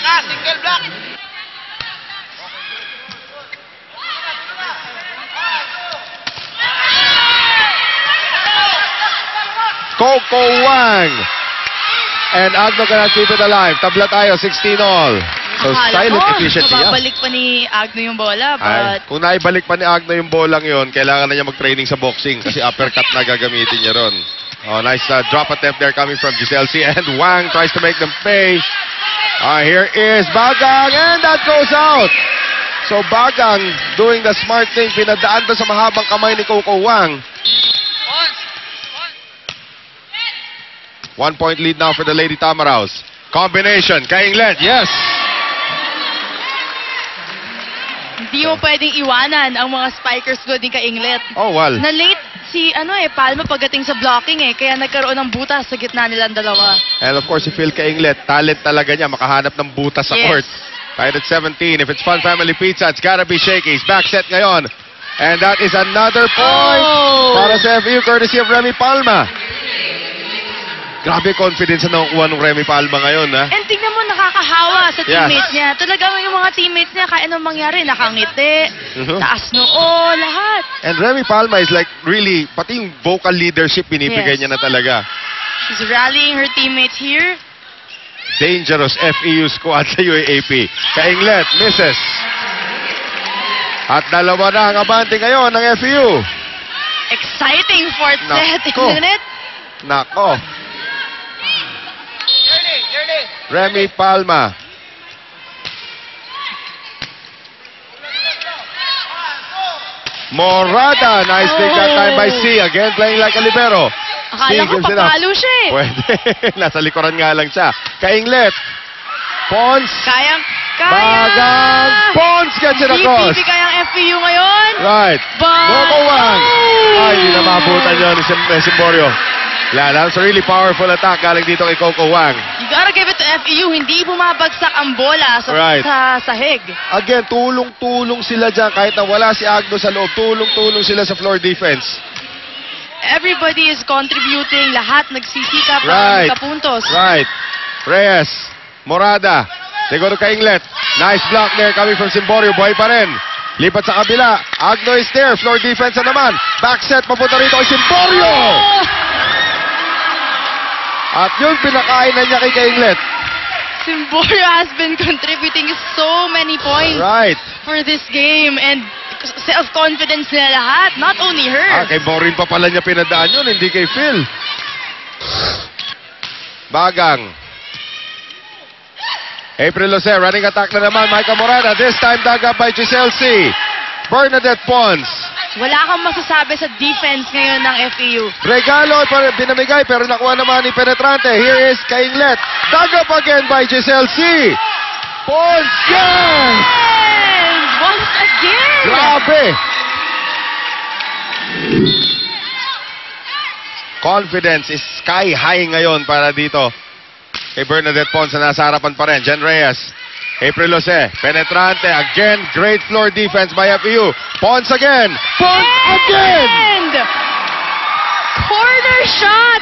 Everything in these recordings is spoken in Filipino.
ka, single block. Coco Wang. And Agno cannot keep it alive. Tabla tayo, 16 all. So silent efficiency. Mababalik pa ni Agno yung bola, but... Kung naibalik pa ni Agno yung bolang yun, kailangan na niya mag-training sa boxing kasi uppercut na gagamitin niya ron. Oh, nice drop attempt there coming from Giselle C. And Wang tries to make them pay. Here is Bagang, and that goes out. So Bagang doing the smart thing, pinadaan doon sa mahabang kamay ni Coco Wang. 1 point lead now for the Lady Tamaraws. Combination, Kainglet, yes! Hindi mo pwedeng iwanan ang mga spikers doon din Kainglet. Oh, well. Na-late si Palma pagdating sa blocking kaya nagkaroon ng butas sa gitna nilang dalawa. And of course, si Phil Kainglet, talent talaga niya, makahanap ng butas sa court. Tied at 17. If it's Fun Family Pizza, it's gotta be Shakey's. Back set ngayon. And that is another point para sa FEU, courtesy of Remy Palma. Grabe confidence na nakukuha ng Remy Palma ngayon, ha? And tingnan mo, nakakahawa sa teammates niya. Talagang yung mga teammates niya, kaya anong mangyari, nakangiti, taas noo, lahat. And Remy Palma is like really, pati yung vocal leadership, binibigay niya na talaga. She's rallying her teammates here. Dangerous FEU squad sa UAAP. Kainglet, misses. At dalawa na ang abante ngayon ng FEU. Exciting fourth set, isn't it? Nako. Remy Palma. Morada. Nice take that time by C. Again playing like a libero. Akala ko papalo siya eh. Pwede. Nasa likuran nga lang siya. Kainglet. Pons. Kaya. Bagang. Pons gets it across. Hindi kayang FEU ngayon. Right. Coco Wang. Ay, hindi na mabutan yun ni Simborio. That's a really powerful attack galing dito kay Coco Wang. You gotta give it to FEU. Hindi bumabagsak ang bola sa sahig. Again, tulong-tulong sila dyan. Kahit na wala si Agno sa loob, tulong-tulong sila sa floor defense. Everybody is contributing. Lahat nagsisikap para magkapuntos. Right. Reyes. Morada. Siguro Kainglet. Nice block there coming from Simborio. Buhay pa rin. Lipat sa kabila. Agno is there. Floor defense na naman. Back set. Papunta rito kay Simborio. At yun, pinakain na niya kay Kainglet. Simborio has been contributing so many points for this game. And self-confidence nila lahat. Not only her. Kay Maureen pa pala niya pinadaan yun, hindi kay Phil. Bagang. April Jose, running attack na naman. Micah Morada. This time dug up by Giselle C. Bernadette Pons. Wala kang masasabi sa defense ngayon ng FEU. Regalo dinamigay pero nakuha naman ni Penetrante. Here is Kainglet. Dug up again by Giselle C. Pons, yes! Once again! Grabe! Confidence is sky high ngayon para dito kay Bernadette Pons na nasa harapan pa rin. Jen Reyes. April Jose, Penetrante, again, great floor defense by FEU. Pons again! Pons again! Corner shot!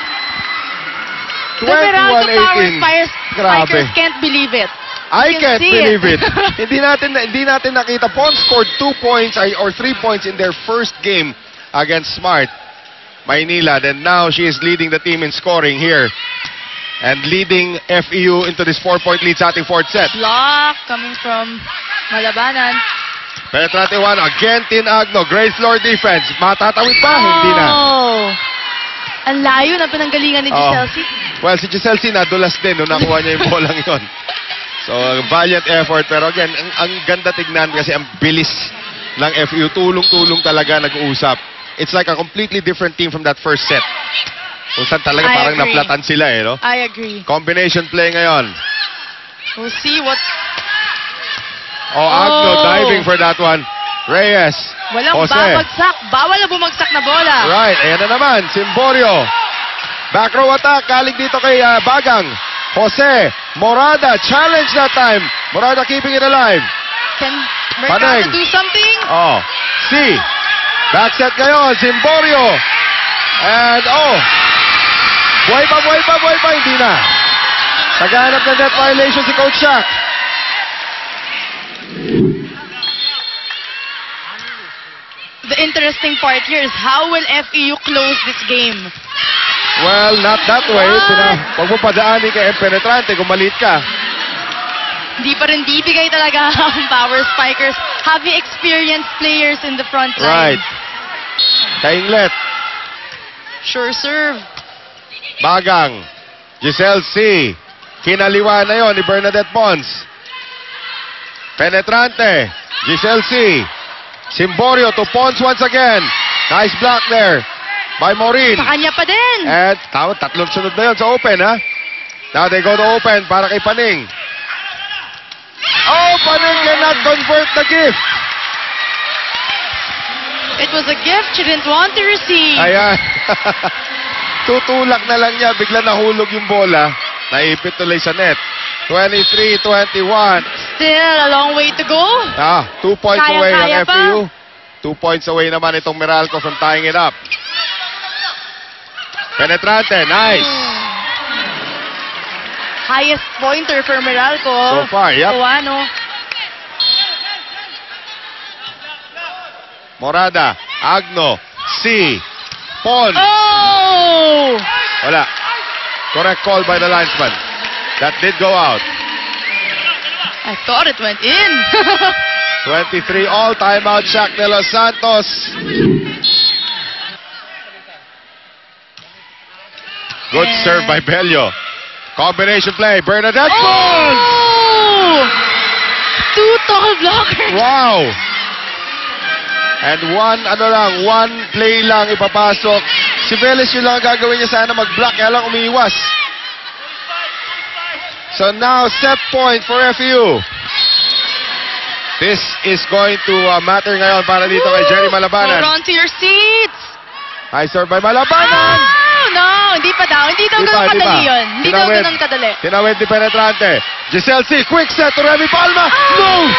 21-18. Spikers can't believe it. I can't believe it. Hindi natin nakita. Pons scored 2 points or 3 points in their first game against Smart Maynila. Then now she is leading the team in scoring here. And leading FEU into this 4-point lead sa ating fourth set. Block coming from Malabanan. Penetrante one, again Tin Agno. Great floor defense. Matatawid pa? Hindi na. Ang layo na pinanggalingan ni Giselle C. Well, si Giselle C nadulas din nung nakuha niya yung bolang yun. So, valiant effort. Pero again, ang ganda tignan kasi ang bilis ng FEU. Tulong-tulong talaga nag-uusap. It's like a completely different team from that first set. Kung saan talaga parang naplatan sila no? I agree. Combination play ngayon. We'll see what... Agno diving for that one. Reyes. Walang babagsak. Bawal na bumagsak na bola. Right. Ayan na naman. Simborio. Back row attack. Galing dito kay Bagang. Jose. Morada. Challenge that time. Morada keeping it alive. Can Mercado do something? C. Back set ngayon. Simborio. And buhay pa, hindi na. Naghahanap ng net violation si Coach Shaq. interesting part here is how will FEU close this game? Well, not that way. Huwag mo padaanin kay Penetrante kung malit ka. Di pa rin bibigay talaga ang Power Spikers. Having experienced players in the front line. Right. Kainglet. Sure serve. Bagang. Giselle C. Kinaliwa na yon ni Bernadette Pons. Penetrante. Giselle C. Simborio to Pons once again. Nice block there by Maureen. Sa kanya pa din. And tatlong sunod na yun sa open, ha? Now they go to open para kay Paning. Oh, Paning cannot convert the gift. It was a gift she didn't want to receive. Ayan. Tutulak na lang niya. Bigla nahulog yung bola. Naipit tuloy sa net. 23-21. Still a long way to go. 2 points away Kaya ang FEU. 2 points away naman itong Meralco from tying it up. Penetrante, nice. Highest pointer for Meralco. So far, yep. Oano. Morada, Agno, C, Pon. Oh! Wala. Correct call by the linesman. That did go out. I thought it went in. 23 all, timeout Shaq de los Santos. Good serve by Bello. Combination play, Bernadette Pons! Oh! Two tall blockers. Wow! And one play lang ipapasok. Si Velez yun lang ang gagawin niya, sana mag-block, kaya lang umiiwas. So now, set point for FEU. This is going to matter ngayon para dito kay Jerry Malabanan. Hold on to your seats. High serve by Malabanan. Oh, no, hindi pa daw. Hindi daw ganun kadali yun. Hindi daw ganun kadali. Tinawid ni Penetrante. Giselle C, quick set to Remy Palma. No!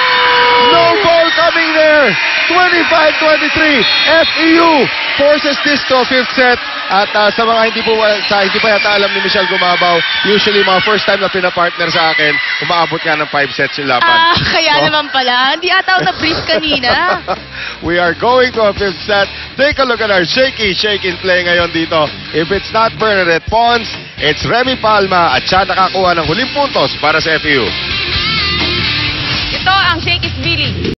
No goal coming there. 25-23. FEU forces this to a fifth set. At sa mga hindi pa yata alam ni Michelle Gumabaw, usually mga first time na pinapartner sa akin, umaabot nga ng 5 sets yung laban. Kaya naman pala. Hindi ata ako na-brief kanina. We are going to a fifth set. Take a look at our shaky in play ngayon dito. If it's not Bernadette Pons, it's Remy Palma at siya nakakuha ng huling puntos para sa FEU. Ito ang Shake is Billy.